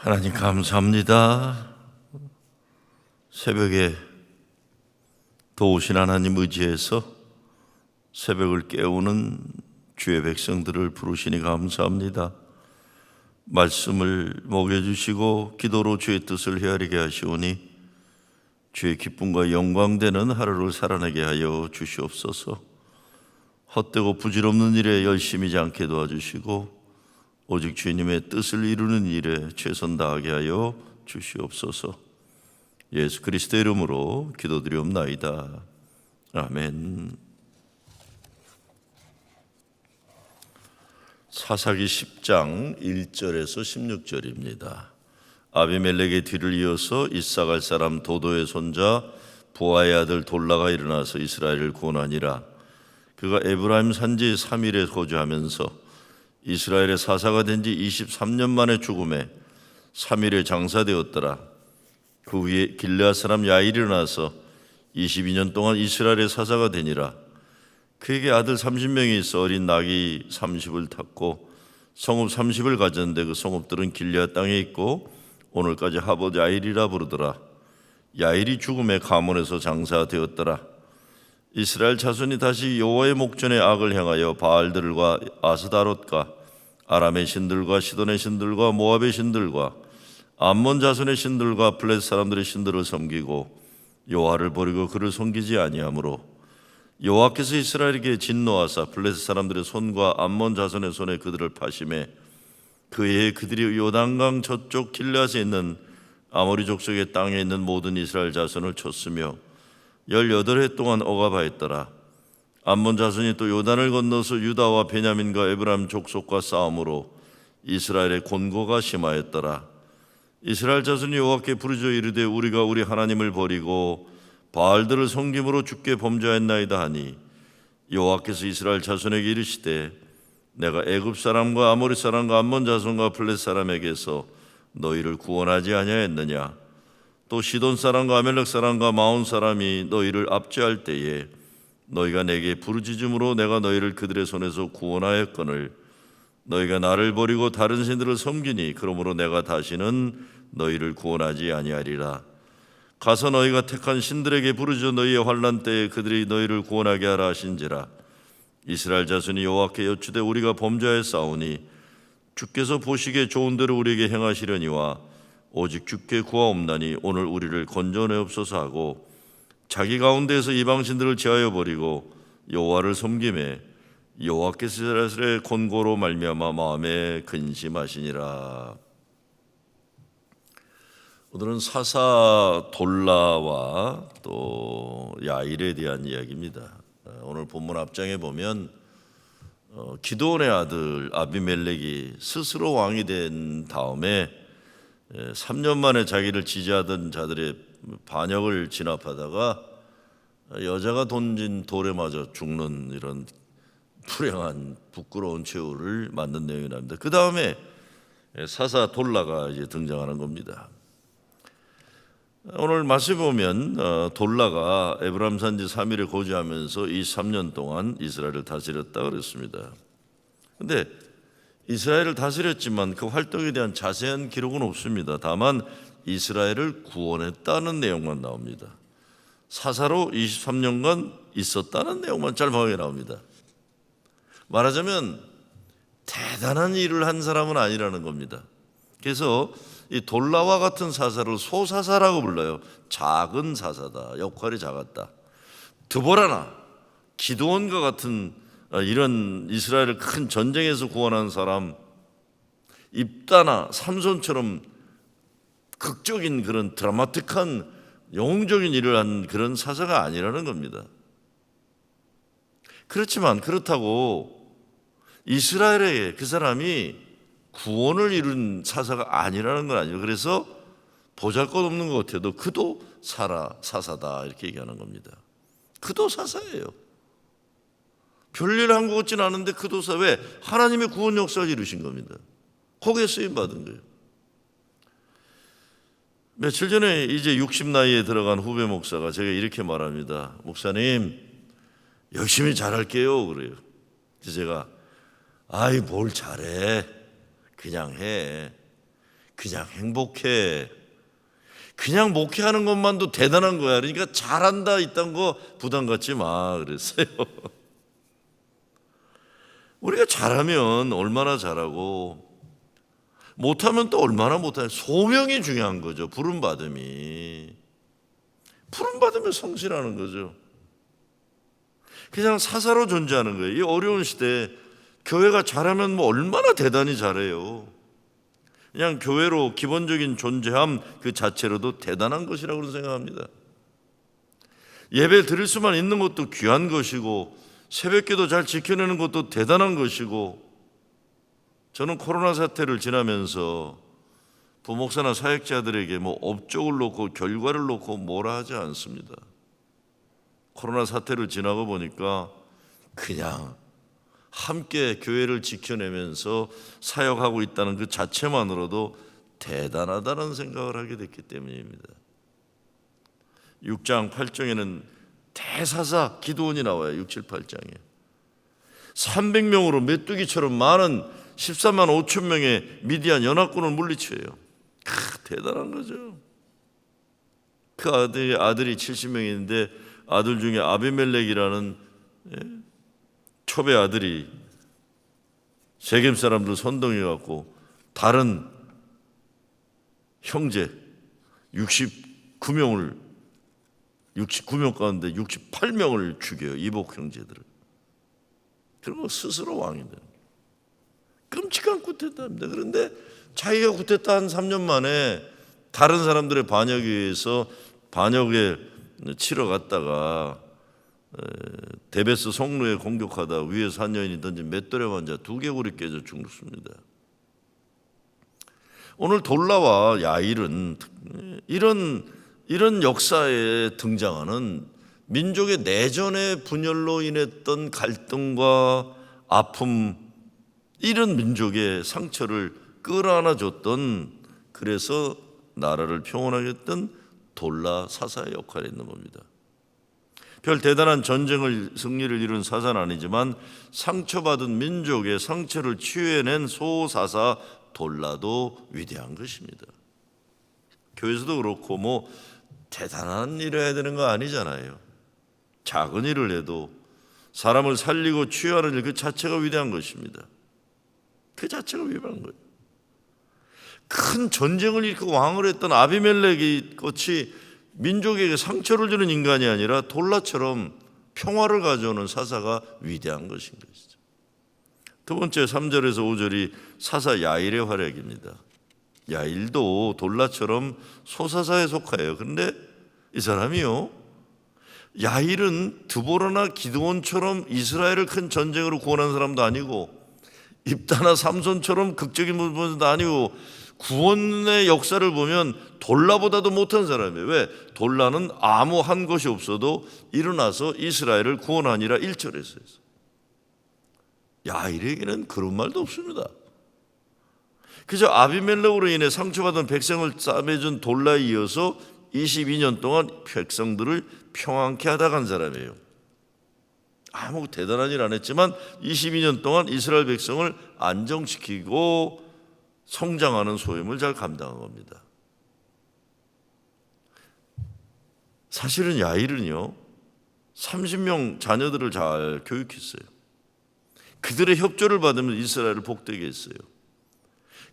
하나님 감사합니다. 새벽에 도우신 하나님 의지해서 새벽을 깨우는 주의 백성들을 부르시니 감사합니다. 말씀을 먹여주시고 기도로 주의 뜻을 헤아리게 하시오니 주의 기쁨과 영광되는 하루를 살아내게 하여 주시옵소서. 헛되고 부질없는 일에 열심히지 않게 도와주시고 오직 주님의 뜻을 이루는 일에 최선 다하게 하여 주시옵소서. 예수 그리스도의 이름으로 기도드리옵나이다. 아멘. 사사기 10장 1절에서 16절입니다. 아비멜렉의 뒤를 이어서 이사갈 사람 도도의 손자 부하의 아들 돌라가 일어나서 이스라엘을 구원하니라. 그가 에브라임 산지 3일에 거주하면서 이스라엘의 사사가 된 지 23년 만에 죽음에 3일에 장사되었더라. 그 후에 길르앗 사람 야일이 일어나서 22년 동안 이스라엘의 사사가 되니라. 그에게 아들 30명이 있어 어린 낙이 30을 탔고 성읍 30을 가졌는데 그 성읍들은 길르앗 땅에 있고 오늘까지 하봇 야일이라 부르더라. 야일이 죽음에 가문에서 장사되었더라. 이스라엘 자손이 다시 여호와의 목전에 악을 행하여 바알들과 아스다롯과 아람의 신들과 시돈의 신들과 모압의 신들과 암몬 자손의 신들과 블레셋 사람들의 신들을 섬기고 여호와를 버리고 그를 섬기지 아니하므로 여호와께서 이스라엘에게 진노하사 블레셋 사람들의 손과 암몬 자손의 손에 그들을 파심해 그의 그들이 요단강 저쪽 길르앗에 있는 아모리 족속의 땅에 있는 모든 이스라엘 자손을 쳤으며 18해 동안 억압하였더라. 암몬 자손이 또 요단을 건너서 유다와 베냐민과 에브라임 족속과 싸움으로 이스라엘의 곤고가 심하였더라. 이스라엘 자손이 여호와께 부르짖어 이르되 우리가 우리 하나님을 버리고 바알들을 섬김으로 주께 범죄하였나이다 하니 여호와께서 이스라엘 자손에게 이르시되 내가 애굽 사람과 아모리 사람과 암몬 자손과 블레셋 사람에게서 너희를 구원하지 아니하였느냐. 또 시돈 사람과 아멜렉 사람과 마온 사람이 너희를 압제할 때에 너희가 내게 부르짖음으로 내가 너희를 그들의 손에서 구원하였거늘 너희가 나를 버리고 다른 신들을 섬기니 그러므로 내가 다시는 너희를 구원하지 아니하리라. 가서 너희가 택한 신들에게 부르짖어 너희의 환난 때에 그들이 너희를 구원하게 하라 하신지라. 이스라엘 자손이 여호와께 여쭈되 우리가 범죄하였사오니 주께서 보시기에 좋은 대로 우리에게 행하시려니와 오직 주께 구하옵나니 오늘 우리를 건져내옵소서 하고 자기 가운데에서 이방신들을 제하여 버리고 여호와를 섬김에 여호와께서 이스라엘의 곤고로 말미암아 마음에 근심하시니라. 오늘은 사사 돌라와 또 야일에 대한 이야기입니다. 오늘 본문 앞장에 보면 기드온의 아들 아비멜렉이 스스로 왕이 된 다음에 3년 만에 자기를 지지하던 자들의 반역을 진압하다가 여자가 던진 돌에 맞아 죽는 이런 불행한 부끄러운 최후를 맞는 내용이 나옵니다. 그 다음에 사사 돌라가 이제 등장하는 겁니다. 오늘 말씀에 보면 돌라가 에브라임 산지 3일에 거주하면서 23년 동안 이스라엘을 다스렸다 그랬습니다. 그런데 이스라엘을 다스렸지만 그 활동에 대한 자세한 기록은 없습니다. 다만 이스라엘을 구원했다는 내용만 나옵니다. 사사로 23년간 있었다는 내용만 짤막하게 나옵니다. 말하자면 대단한 일을 한 사람은 아니라는 겁니다. 그래서 이 돌라와 같은 사사를 소사사라고 불러요. 작은 사사다. 역할이 작았다. 드보라나 기드온과 같은 이런 이스라엘을 큰 전쟁에서 구원한 사람, 입다나 삼손처럼 극적인 그런 드라마틱한 영웅적인 일을 한 그런 사사가 아니라는 겁니다. 그렇지만 그렇다고 이스라엘에 그 사람이 구원을 이룬 사사가 아니라는 건 아니에요. 그래서 보잘것없는 것 같아도 그도 사사다 이렇게 얘기하는 겁니다. 그도 사사예요. 별일 한 것 같지는 않은데 그도 사사. 왜? 하나님의 구원 역사를 이루신 겁니다. 거기에 쓰임받은 거예요. 며칠 전에 이제 60 나이에 들어간 후배 목사가 제가 이렇게 말합니다. 목사님 열심히 잘할게요 그래요. 그래서 제가 아이 뭘 잘해 그냥 해. 그냥 행복해. 그냥 목회하는 것만도 대단한 거야. 그러니까 잘한다 이딴 거 부담 갖지 마 그랬어요. 우리가 잘하면 얼마나 잘하고 못하면 또 얼마나 못하냐. 소명이 중요한 거죠. 부름받음이. 부름받으면 성실하는 거죠. 그냥 사사로 존재하는 거예요. 이 어려운 시대에 교회가 잘하면 뭐 얼마나 대단히 잘해요. 그냥 교회로 기본적인 존재함 그 자체로도 대단한 것이라고 생각합니다. 예배 드릴 수만 있는 것도 귀한 것이고 새벽기도 잘 지켜내는 것도 대단한 것이고, 저는 코로나 사태를 지나면서 부목사나 사역자들에게 뭐 업적을 놓고 결과를 놓고 뭐라 하지 않습니다. 코로나 사태를 지나고 보니까 그냥 함께 교회를 지켜내면서 사역하고 있다는 그 자체만으로도 대단하다는 생각을 하게 됐기 때문입니다. 6장 8장에는 대사사 기드온이 나와요. 6, 7, 8장에 300명으로 메뚜기처럼 많은 14만 5천 명의 미디안 연합군을 물리쳐요. 대단한 거죠. 그 아들이 70명인데 아들 중에 아비멜렉이라는 초배 아들이 세겜 사람들 선동해 갖고 다른 형제 69명 가운데 68명을 죽여요. 이복 형제들을. 그리고 스스로 왕이 되는 거예요. 끔찍한 쿠데타입니다. 그런데 자기가 쿠데타 한 3년 만에 다른 사람들의 반역에 의해서 반역에 치러 갔다가 데베스 성루에 공격하다 위에서 한 여인이 던진 맷돌에 맞아 두개골이 깨져 죽습니다. 오늘 돌라와 야일은 이런 역사에 등장하는 민족의 내전의 분열로 인했던 갈등과 아픔, 이런 민족의 상처를 끌어안아줬던, 그래서 나라를 평온하게 했던 돌라 사사의 역할이 있는 겁니다. 별 대단한 전쟁을 승리를 이룬 사사는 아니지만 상처받은 민족의 상처를 치유해낸 소사사 돌라도 위대한 것입니다. 교회에서도 그렇고 뭐 대단한 일을 해야 되는 거 아니잖아요. 작은 일을 해도 사람을 살리고 치유하는 일 그 자체가 위대한 것입니다. 그 자체가 위대한 거예요. 큰 전쟁을 일으키고 왕을 했던 아비멜렉이 같이 민족에게 상처를 주는 인간이 아니라 돌라처럼 평화를 가져오는 사사가 위대한 것인 것이죠. 두 번째 3절에서 5절이 사사 야일의 활약입니다. 야일도 돌라처럼 소사사에 속하여요. 그런데 이 사람이요, 야일은 드보라나 기드온처럼 이스라엘을 큰 전쟁으로 구원한 사람도 아니고 입다나 삼손처럼 극적인 부분도 아니고 구원의 역사를 보면 돌라보다도 못한 사람이에요. 왜? 돌라는 아무 한 것이 없어도 일어나서 이스라엘을 구원하니라 1절에서 했어요. 야일에게는 그런 말도 없습니다. 그저 아비멜렉으로 인해 상처받은 백성을 싸매준 돌라에 이어서 22년 동안 백성들을 평안케 하다 간 사람이에요. 아무 대단한 일 안 했지만 22년 동안 이스라엘 백성을 안정시키고 성장하는 소임을 잘 감당한 겁니다. 사실은 야일은요 30명 자녀들을 잘 교육했어요. 그들의 협조를 받으면 이스라엘을 복되게 했어요.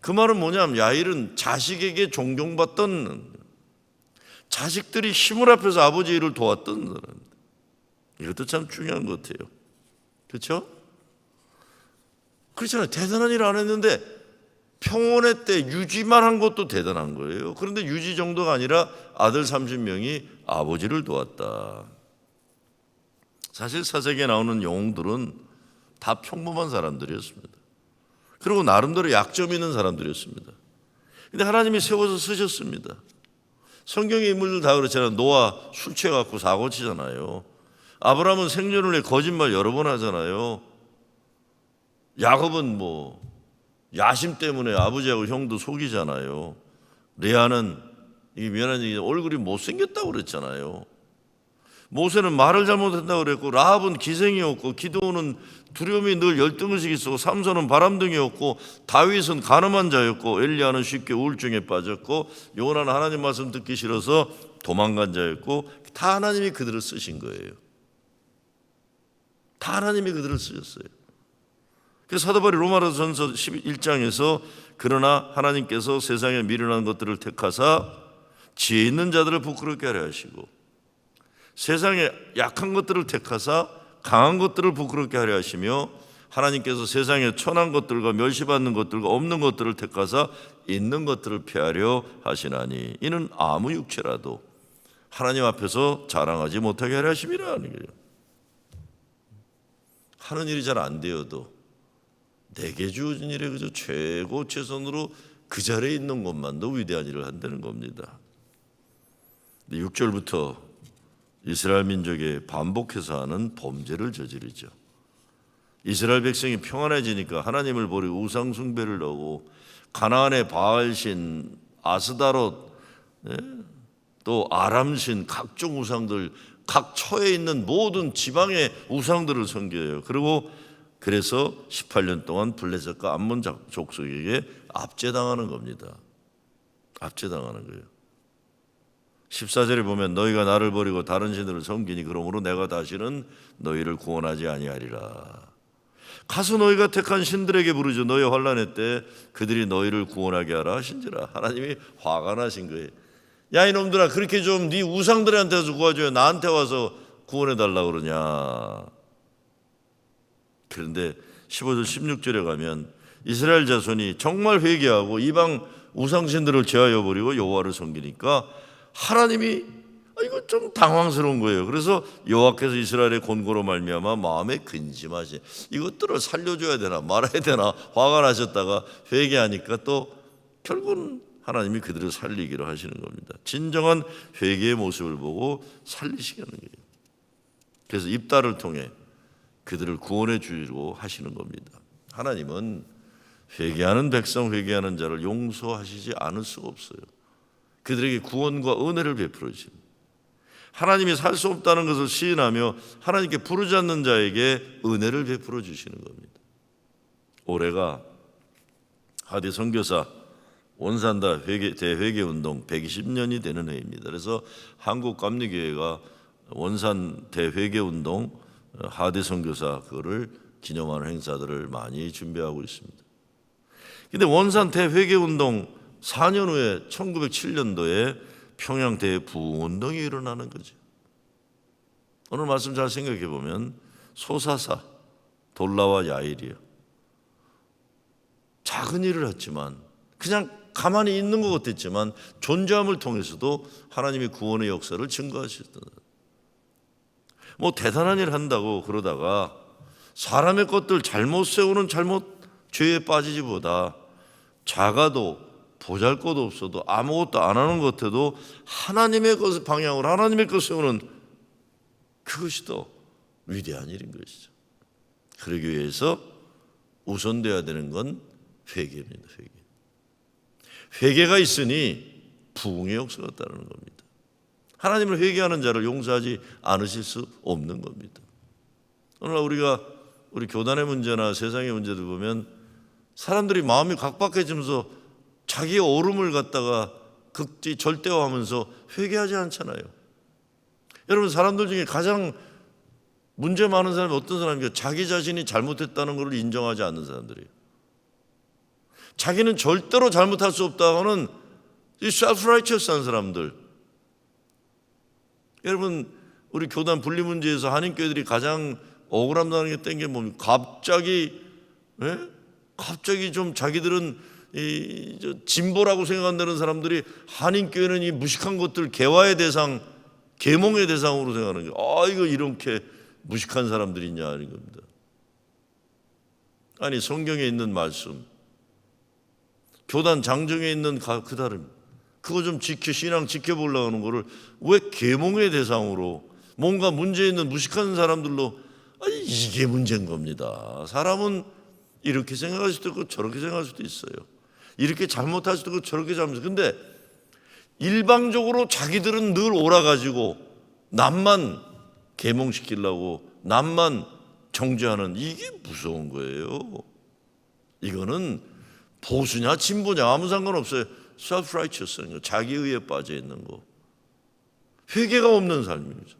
그 말은 뭐냐면 야일은 자식에게 존경받던, 자식들이 힘을 합해서 아버지 일을 도왔던 사람입니다. 이것도 참 중요한 것 같아요. 그렇죠? 그렇잖아요. 대단한 일 안 했는데 평온의 때 유지만 한 것도 대단한 거예요. 그런데 유지 정도가 아니라 아들 30명이 아버지를 도왔다. 사실 사색에 나오는 영웅들은 다 평범한 사람들이었습니다. 그리고 나름대로 약점 있는 사람들이었습니다. 근데 하나님이 세워서 쓰셨습니다. 성경의 인물들 다 그렇잖아요. 노아 술 취해갖고 사고 치잖아요. 아브라함은 생존을 위해 거짓말 여러 번 하잖아요. 야곱은 뭐 야심 때문에 아버지하고 형도 속이잖아요. 레아는 이게 미안한 얘기 얼굴이 못생겼다고 그랬잖아요. 모세는 말을 잘못했다고 그랬고, 라합은 기생이었고, 기드온은 두려움이 늘 열등의식이 있었고, 삼손은 바람둥이였고, 다윗은 가늠한 자였고, 엘리야는 쉽게 우울증에 빠졌고, 요나는 하나님 말씀 듣기 싫어서 도망간 자였고, 다 하나님이 그들을 쓰신 거예요. 다 하나님이 그들을 쓰셨어요. 그래서 사도 바울이 로마서전서 11장에서 그러나 하나님께서 세상에 미련한 것들을 택하사 지혜 있는 자들을 부끄럽게 하려 하시고, 세상에 약한 것들을 택하사 강한 것들을 부끄럽게 하려 하시며, 하나님께서 세상에 천한 것들과 멸시받는 것들과 없는 것들을 택하사 있는 것들을 폐하려 하시나니 이는 아무 육체라도 하나님 앞에서 자랑하지 못하게 하려 하심이라 하는 거예요. 하는 일이 잘 안 되어도 내게 주어진 일에 그저 최고 최선으로 그 자리에 있는 것만도 위대한 일을 한다는 겁니다. 6절부터 이스라엘 민족이 반복해서 하는 범죄를 저지르죠. 이스라엘 백성이 평안해지니까 하나님을 버리고 우상 숭배를 하고, 가나안의 바알신, 아스다롯, 또 아람신, 각종 우상들, 각 처에 있는 모든 지방의 우상들을 섬겨요. 그래서 18년 동안 블레셋과 암몬 족속에게 압제당하는 겁니다. 압제당하는 거예요. 14절에 보면 너희가 나를 버리고 다른 신들을 섬기니 그러므로 내가 다시는 너희를 구원하지 아니하리라. 가서 너희가 택한 신들에게 부르죠. 너희 환난의 때 그들이 너희를 구원하게 하라 하신지라. 하나님이 화가 나신 거예요. 야 이놈들아, 그렇게 좀 네 우상들한테서 구해줘야 나한테 와서 구원해달라 그러냐. 그런데 15절 16절에 가면 이스라엘 자손이 정말 회개하고 이방 우상신들을 제하여 버리고 여호와를 섬기니까 하나님이 이거 좀 당황스러운 거예요. 그래서 여호와께서 이스라엘의 곤고로 말미암아 마음에 근심하시, 이것들을 살려줘야 되나 말아야 되나 화가 나셨다가 회개하니까 또 결국은 하나님이 그들을 살리기로 하시는 겁니다. 진정한 회개의 모습을 보고 살리시게 하는 거예요. 그래서 입다를 통해 그들을 구원해 주려고 하시는 겁니다. 하나님은 회개하는 백성, 회개하는 자를 용서하시지 않을 수가 없어요. 그들에게 구원과 은혜를 베풀어 주십니다. 하나님이 살 수 없다는 것을 시인하며 하나님께 부르지 않는 자에게 은혜를 베풀어 주시는 겁니다. 올해가 하대 선교사 원산다 대회개운동 120년이 되는 해입니다. 그래서 한국감리교회가 원산 대회개운동 하대 선교사 그거를 기념하는 행사들을 많이 준비하고 있습니다. 그런데 원산 대회개운동 4년 후에 1907년도에 평양 대부흥운동이 일어나는 거죠. 오늘 말씀 잘 생각해 보면 소사사, 돌라와 야일이요. 작은 일을 했지만, 그냥 가만히 있는 것 같았지만 존재함을 통해서도 하나님의 구원의 역사를 증거하셨다. 뭐 대단한 일을 한다고 그러다가 사람의 것들 잘못 세우는 죄에 빠지지보다 작아도 보잘것 없어도 아무것도 안 하는 것 같아도 하나님의 것을 방향으로 하나님의 것을 세우는 그것이 더 위대한 일인 것이죠. 그러기 위해서 우선되어야 되는 건 회개입니다. 회개가 있으니 부흥의 역사가 따르는 겁니다. 하나님을 회개하는 자를 용서하지 않으실 수 없는 겁니다. 오늘날 우리 교단의 문제나 세상의 문제들 보면 사람들이 마음이 각박해지면서 자기의 옳음을 갖다가 극지 절대화하면서 회개하지 않잖아요. 여러분, 사람들 중에 가장 문제 많은 사람이 어떤 사람이에요? 자기 자신이 잘못했다는 것을 인정하지 않는 사람들이에요. 자기는 절대로 잘못할 수 없다고는 self-righteous한 사람들. 여러분, 우리 교단 분리 문제에서 한인교회들이 가장 억울함나는 게 땡겨 뭡니까? 갑자기 좀 자기들은 진보라고 생각한다는 사람들이 한인교회는 이 무식한 것들 개화의 대상, 계몽의 대상으로 생각하는 거예요. 이거 이렇게 무식한 사람들이 있냐 하는 겁니다. 아니, 성경에 있는 말씀, 교단 장정에 있는 그 다름, 그거 좀 신앙 지켜보려고 하는 거를 왜 계몽의 대상으로 뭔가 문제 있는 무식한 사람들로 이게 문제인 겁니다. 사람은 이렇게 생각할 수도 있고 저렇게 생각할 수도 있어요. 이렇게 잘못할 수도 있고 저렇게 잘못할 수도 있고. 근데 일방적으로 자기들은 늘 옳아가지고 남만 계몽시키려고 남만 정죄하는 이게 무서운 거예요. 이거는 보수냐 진보냐 아무 상관없어요. self-righteous, 자기의에 빠져 있는 거. 회개가 없는 삶이죠.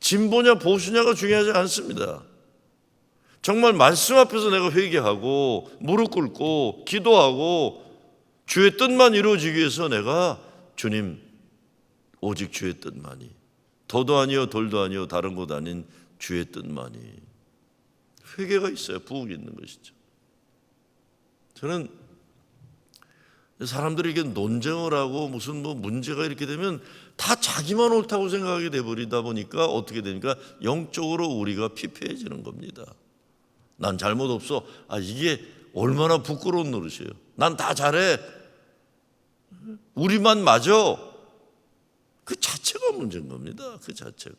진보냐 보수냐가 중요하지 않습니다. 정말 말씀 앞에서 내가 회개하고 무릎 꿇고 기도하고 주의 뜻만 이루어지기 위해서 내가 주님 오직 주의 뜻만이, 더도 아니요 덜도 아니요 다른 것 아닌 주의 뜻만이. 회개가 있어야 부흥이 있는 것이죠. 저는 사람들이 이게 논쟁을 하고 무슨 문제가 이렇게 되면 다 자기만 옳다고 생각하게 돼버리다 보니까 어떻게 되니까 영적으로 우리가 피폐해지는 겁니다. 난 잘못 없어. 이게 얼마나 부끄러운 노릇이에요. 난 다 잘해. 우리만 맞아. 그 자체가 문제인 겁니다. 그 자체가.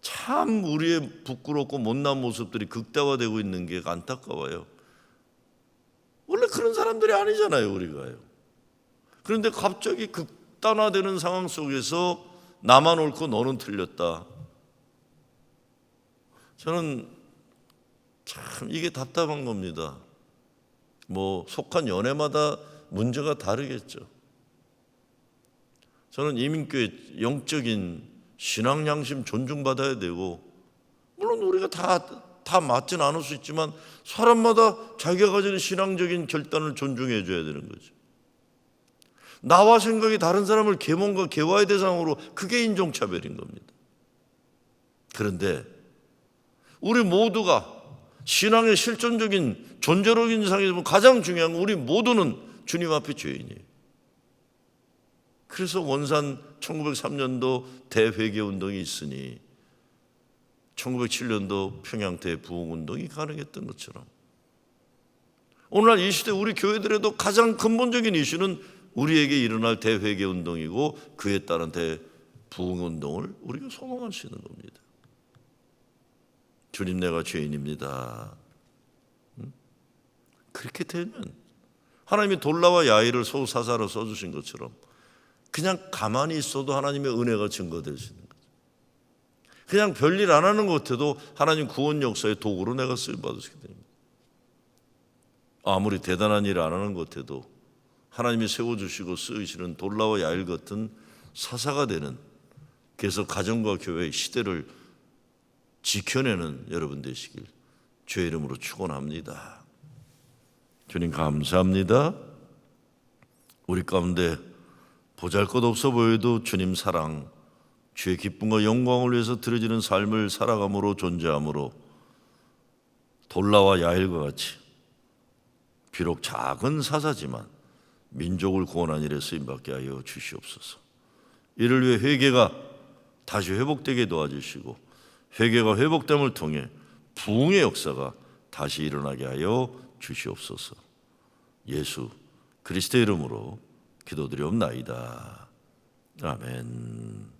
참 우리의 부끄럽고 못난 모습들이 극대화되고 있는 게 안타까워요. 원래 그런 사람들이 아니잖아요, 우리가요. 그런데 갑자기 극단화되는 상황 속에서 나만 옳고 너는 틀렸다. 저는 참 이게 답답한 겁니다. 속한 연애마다 문제가 다르겠죠. 저는 이민교회 영적인 신앙 양심 존중받아야 되고, 물론 우리가 다 맞진 않을 수 있지만 사람마다 자기가 가지는 신앙적인 결단을 존중해 줘야 되는 거죠. 나와 생각이 다른 사람을 계몽과 계화의 대상으로, 그게 인종차별인 겁니다. 그런데 우리 모두가 신앙의 실존적인 존재적인 상에서 가장 중요한 건 우리 모두는 주님 앞에 죄인이에요. 그래서 원산 1903년도 대회개운동이 있으니 1907년도 평양 대부흥운동이 가능했던 것처럼 오늘날 이 시대 우리 교회들에도 가장 근본적인 이슈는 우리에게 일어날 대회개운동이고 그에 따른 대부흥운동을 우리가 소망할 수 있는 겁니다. 주님, 내가 죄인입니다. 그렇게 되면 하나님이 돌라와 야일을 소사사로 써주신 것처럼 그냥 가만히 있어도 하나님의 은혜가 증거될 수 있는 거죠. 그냥 별일 안 하는 것 같아도 하나님 구원 역사의 도구로 내가 쓰임받을 수 있게 됩니다. 아무리 대단한 일을 안 하는 것 같아도 하나님이 세워주시고 쓰시는 돌라와 야일 같은 사사가 되는, 그래서 가정과 교회의 시대를 지켜내는 여러분 되시길 주의 이름으로 축원합니다. 주님 감사합니다. 우리 가운데 보잘것없어 보여도 주님 사랑, 주의 기쁨과 영광을 위해서 드려지는 삶을 살아감으로 존재함으로 돌라와 야일과 같이 비록 작은 사사지만 민족을 구원한 일에 쓰임받게 하여 주시옵소서. 이를 위해 회개가 다시 회복되게 도와주시고 회개가 회복됨을 통해 부흥의 역사가 다시 일어나게 하여 주시옵소서. 예수 그리스도의 이름으로 기도드리옵나이다. 아멘.